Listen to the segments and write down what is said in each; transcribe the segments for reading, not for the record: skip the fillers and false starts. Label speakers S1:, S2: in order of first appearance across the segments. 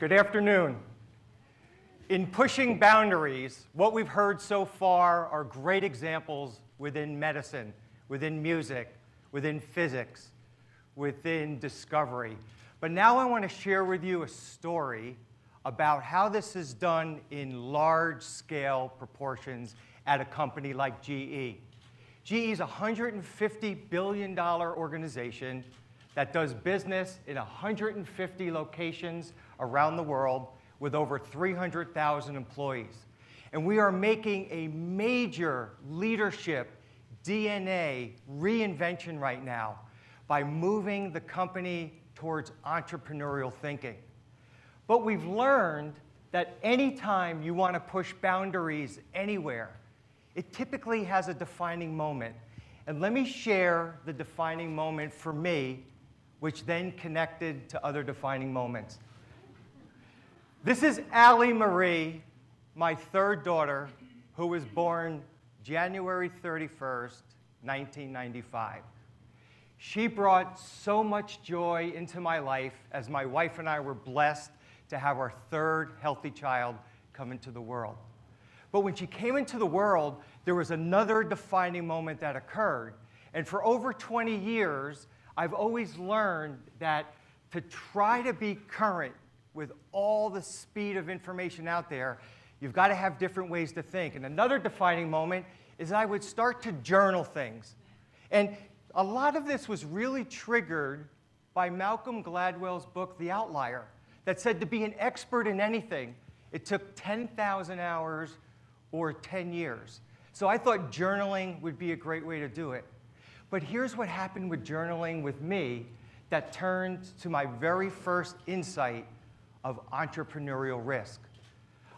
S1: Good afternoon. In pushing boundaries, what we've heard so far are great examples within medicine, within music, within physics, within discovery. But now I want to share with you a story about how this is done in large-scale proportions at a company like GE. GE is a $150 billion organization that does business in 150 locations around the world with over 300,000 employees. And we are making a major leadership DNA reinvention right now by moving the company towards entrepreneurial thinking. But we've learned that anytime you want to push boundaries anywhere, it typically has a defining moment. And let me share the defining moment for me, which then connected to other defining moments. This is Allie Marie, my third daughter, who was born January 31st, 1995. She brought so much joy into my life as my wife and I were blessed to have our third healthy child come into the world. But when she came into the world, there was another defining moment that occurred. And for over 20 years, I've always learned that to try to be current with all the speed of information out there, you've got to have different ways to think. And another defining moment is I would start to journal things. And a lot of this was really triggered by Malcolm Gladwell's book, The Outlier, that said to be an expert in anything, it took 10,000 hours or 10 years. So I thought journaling would be a great way to do it. But here's what happened with journaling with me that turned to my very first insight of entrepreneurial risk.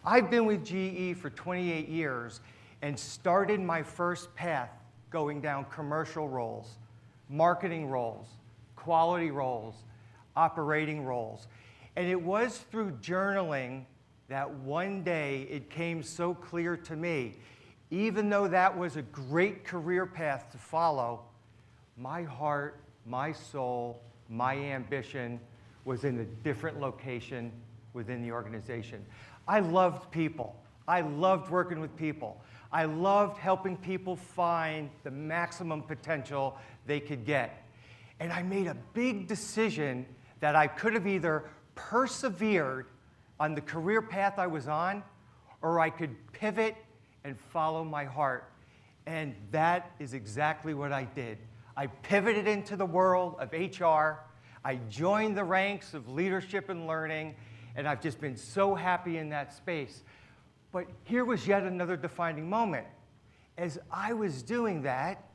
S1: I've been with GE for 28 years and started my first path going down commercial roles, marketing roles, quality roles, operating roles. And it was through journaling that one day it came so clear to me, even though that was a great career path to follow, my heart, my soul, my ambition was in a different location within the organization. I loved people. I loved working with people. I loved helping people find the maximum potential they could get. And I made a big decision that I could have either persevered on the career path I was on, or I could pivot and follow my heart. And that is exactly what I did. I pivoted into the world of HR. I joined the ranks of leadership and learning, and I've just been so happy in that space. But here was yet another defining moment. As I was doing that,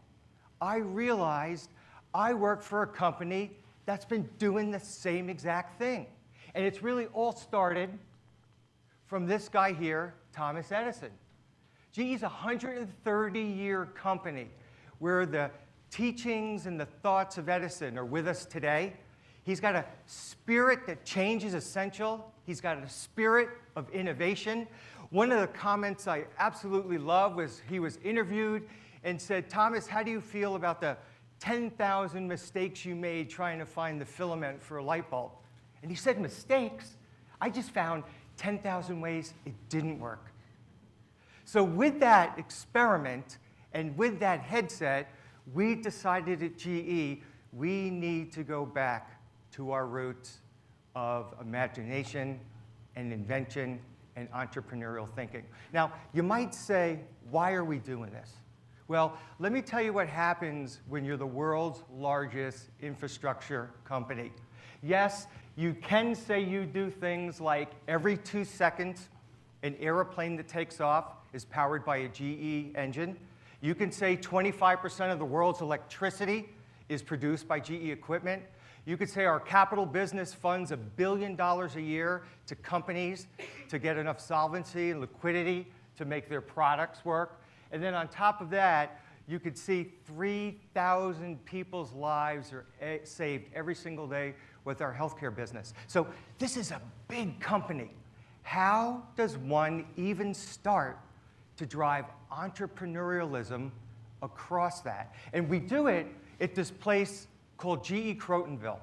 S1: I realized I work for a company that's been doing the same exact thing. And it's really all started from this guy here, Thomas Edison. GE is a 130-year company where the teachings and the thoughts of Edison are with us today. He's got a spirit that change is essential. He's got a spirit of innovation. One of the comments I absolutely love was he was interviewed and said, "Thomas, how do you feel about the 10,000 mistakes you made trying to find the filament for a light bulb?" And he said, "Mistakes? I just found 10,000 ways it didn't work." So with that experiment and with that headset, we decided at GE we need to go back to our roots of imagination and invention and entrepreneurial thinking. Now, you might say, why are we doing this? Well, let me tell you what happens when you're the world's largest infrastructure company. Yes, you can say you do things like every 2 seconds, an airplane that takes off is powered by a GE engine. You can say 25% of the world's electricity is produced by GE equipment. You could say our capital business funds $1 billion a year to companies to get enough solvency and liquidity to make their products work. And then on top of that, you could see 3,000 people's lives are saved every single day with our healthcare business. So this is a big company. How does one even start to drive entrepreneurialism across that? And we do it at this place called GE Crotonville.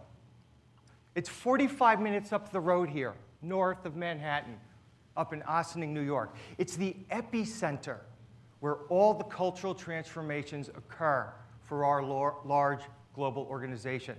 S1: It's 45 minutes up the road here. north of Manhattan, up in Ossining, New York. It's the epicenter where all the cultural transformations occur for our large global organization.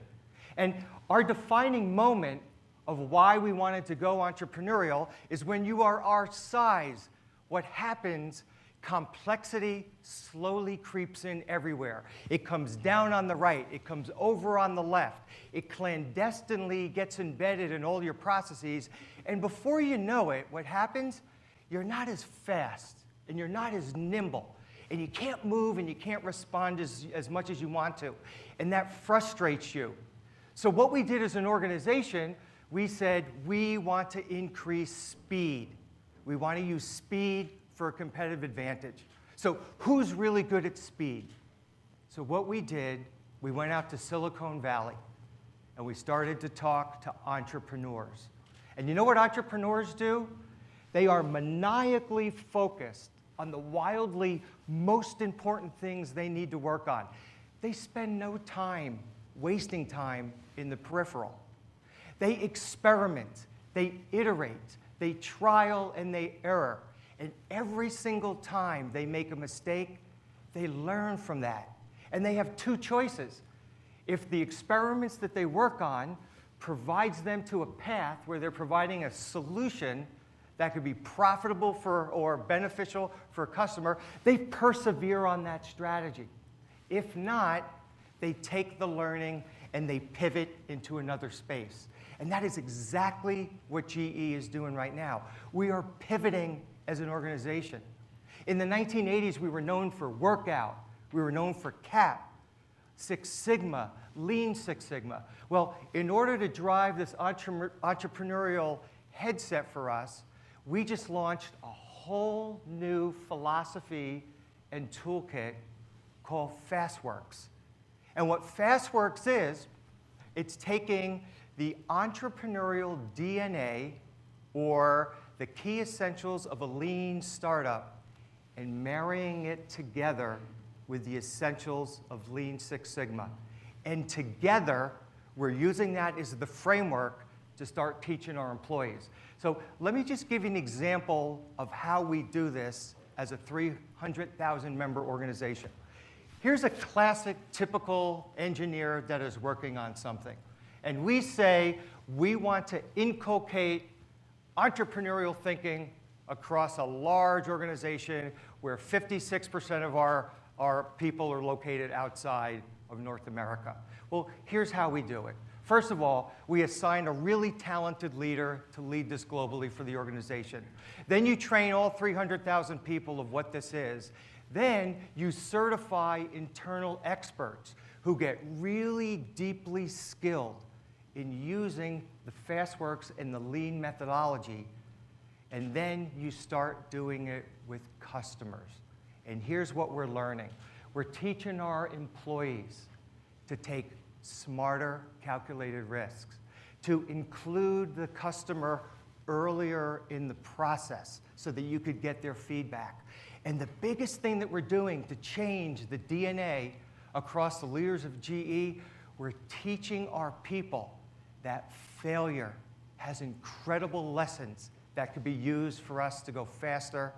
S1: And our defining moment of why we wanted to go entrepreneurial is when you are our size. What happens, complexity slowly creeps in everywhere. It comes down on the right. It comes over on the left. It clandestinely gets embedded in all your processes. And before you know it, what happens? You're not as fast, and you're not as nimble. And you can't move, and you can't respond as much as you want to. And that frustrates you. So what we did as an organization, we said we want to increase speed. We want to use speed for a competitive advantage. So who's really good at speed? So what we did, we went out to Silicon Valley, and we started to talk to entrepreneurs. And you know what entrepreneurs do? They are maniacally focused on the wildly most important things they need to work on. They spend no time wasting time in the peripheral. They experiment, they iterate, they trial and they error. And every single time they make a mistake, they learn from that. And they have two choices. If the experiments that they work on provides them to a path where they're providing a solution that could be profitable for or beneficial for a customer, they persevere on that strategy. If not, they take the learning and they pivot into another space. And that is exactly what GE is doing right now. We are pivoting as an organization. In the 1980s, we were known for workout. We were known for CAP, Six Sigma, Lean Six Sigma. Well, in order to drive this entrepreneurial headset for us, we just launched a whole new philosophy and toolkit called FastWorks. And what FastWorks is, it's taking the entrepreneurial DNA, or the key essentials of a lean startup, and marrying it together with the essentials of Lean Six Sigma. And together, we're using that as the framework to start teaching our employees. So let me just give you an example of how we do this as a 300,000 member organization. Here's a classic, typical engineer that is working on something. And we say we want to inculcate entrepreneurial thinking across a large organization where 56% of our people are located outside of North America. Well, here's how we do it. First of all, we assign a really talented leader to lead this globally for the organization. Then you train all 300,000 people of what this is. Then you certify internal experts who get really deeply skilled in using the FastWorks and the Lean methodology. And then you start doing it with customers. And here's what we're learning. We're teaching our employees to take smarter, calculated risks, to include the customer earlier in the process so that you could get their feedback. And the biggest thing that we're doing to change the DNA across the leaders of GE, we're teaching our people that failure has incredible lessons that could be used for us to go faster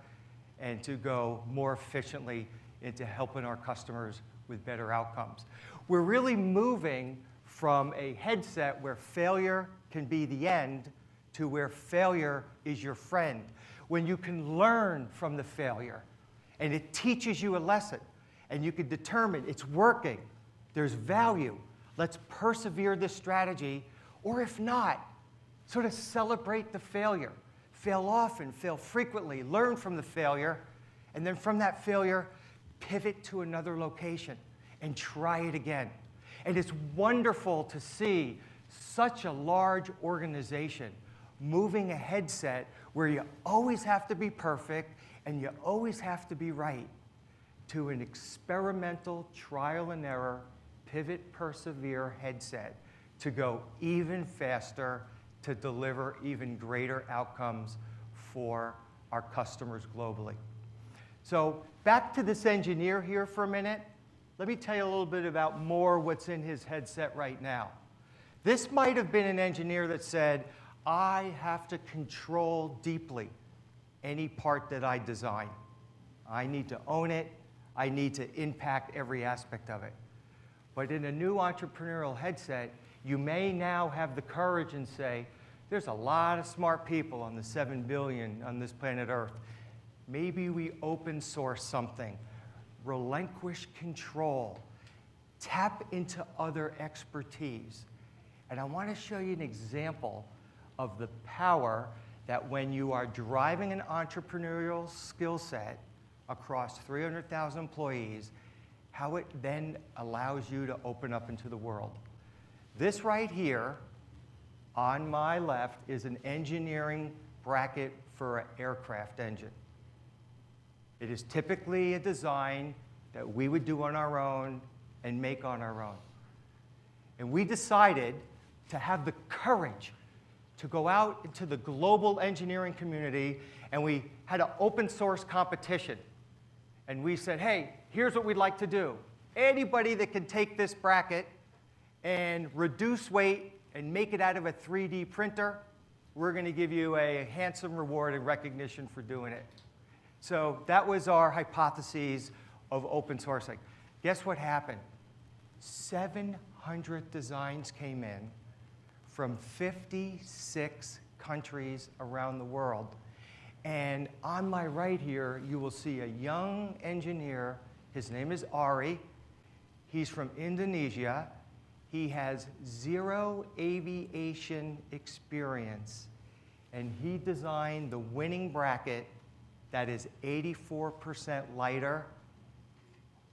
S1: and to go more efficiently into helping our customers with better outcomes. We're really moving from a headset where failure can be the end to where failure is your friend. When you can learn from the failure and it teaches you a lesson and you can determine it's working, there's value, let's persevere this strategy, or if not, sort of celebrate the failure. Fail often, fail frequently, learn from the failure, and then from that failure, pivot to another location and try it again. And it's wonderful to see such a large organization moving a headset where you always have to be perfect and you always have to be right, to an experimental trial and error, pivot, persevere headset to go even faster, to deliver even greater outcomes for our customers globally. So back to this engineer here for a minute. Let me tell you a little bit about more what's in his headset right now. This might have been an engineer that said, I have to control deeply any part that I design. I need to own it. I need to impact every aspect of it. But in a new entrepreneurial headset, you may now have the courage and say, there's a lot of smart people on the 7 billion on this planet Earth. Maybe we open source something, relinquish control, tap into other expertise. And I want to show you an example of the power that when you are driving an entrepreneurial skill set across 300,000 employees, how it then allows you to open up into the world. This right here on my left is an engineering bracket for an aircraft engine. It is typically a design that we would do on our own and make on our own. And we decided to have the courage to go out into the global engineering community, and we had an open source competition. And we said, hey, here's what we'd like to do. Anybody that can take this bracket and reduce weight and make it out of a 3D printer, we're going to give you a handsome reward and recognition for doing it. So that was our hypothesis of open sourcing. Guess what happened? 700 designs came in from 56 countries around the world. And on my right here, you will see a young engineer. His name is Ari. He's from Indonesia. He has 0 aviation experience. And he designed the winning bracket that is 84% lighter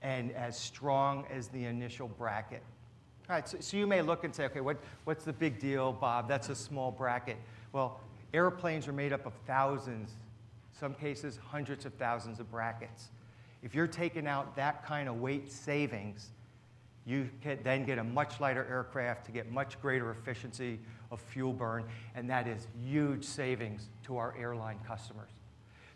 S1: and as strong as the initial bracket. All right, so you may look and say, okay, what's the big deal, Bob? That's a small bracket. Well, airplanes are made up of thousands, some cases hundreds of thousands of brackets. If you're taking out that kind of weight savings, you can then get a much lighter aircraft to get much greater efficiency of fuel burn, and that is huge savings to our airline customers.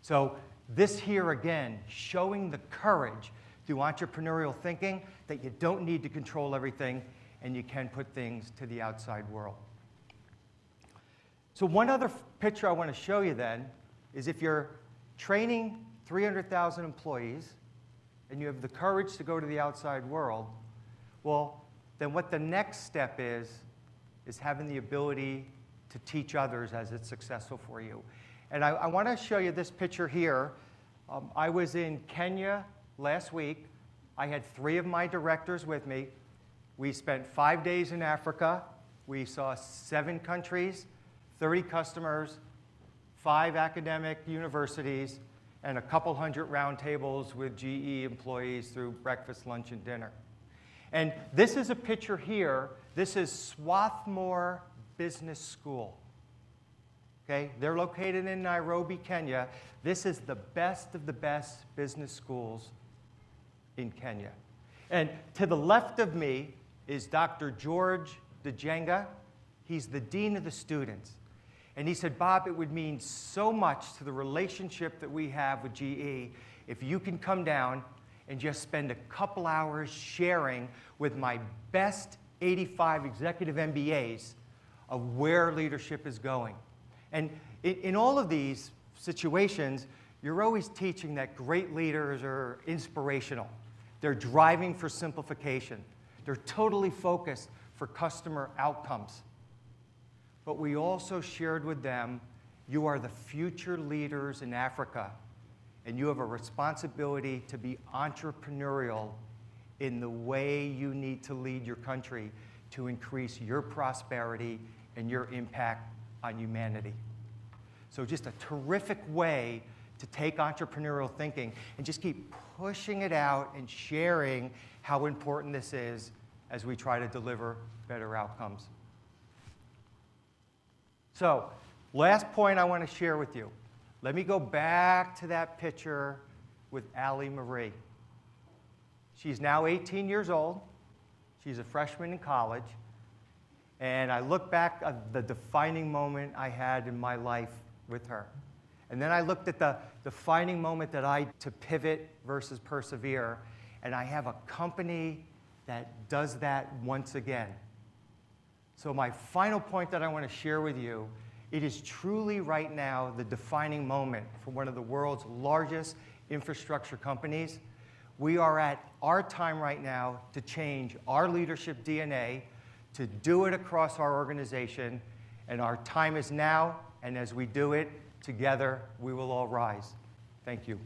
S1: So this here again, showing the courage through entrepreneurial thinking that you don't need to control everything and you can put things to the outside world. So one other picture I want to show you then is if you're training 300,000 employees and you have the courage to go to the outside world, well, then what the next step is having the ability to teach others as it's successful for you. And I want to show you this picture here. I was in Kenya last week. I had 3 of my directors with me. We spent 5 days in Africa. We saw 7 countries, 30 customers, 5 academic universities, and a couple hundred roundtables with GE employees through breakfast, lunch, and dinner. And this is a picture here. This is Swarthmore Business School. Okay? They're located in Nairobi, Kenya. This is the best of the best business schools in Kenya. And to the left of me is Dr. George Dejenga. He's the dean of the students. And he said, Bob, it would mean so much to the relationship that we have with GE if you can come down and just spend a couple hours sharing with my best 85 executive MBAs of where leadership is going. And in all of these situations, you're always teaching that great leaders are inspirational. They're driving for simplification. They're totally focused for customer outcomes. But we also shared with them, you are the future leaders in Africa, and you have a responsibility to be entrepreneurial in the way you need to lead your country to increase your prosperity and your impact on humanity. So just a terrific way to take entrepreneurial thinking and just keep pushing it out and sharing how important this is as we try to deliver better outcomes. So, last point I want to share with you. Let me go back to that picture with Allie Marie. She's now 18 years old. She's a freshman in college. And I look back at the defining moment I had in my life with her. And then I looked at the defining moment that I to pivot versus persevere. And I have a company that does that once again. So my final point that I want to share with you It is truly right now the defining moment for one of the world's largest infrastructure companies. We are at our time right now to change our leadership DNA, to do it across our organization, and our time is now, and as we do it, together we will all rise. Thank you.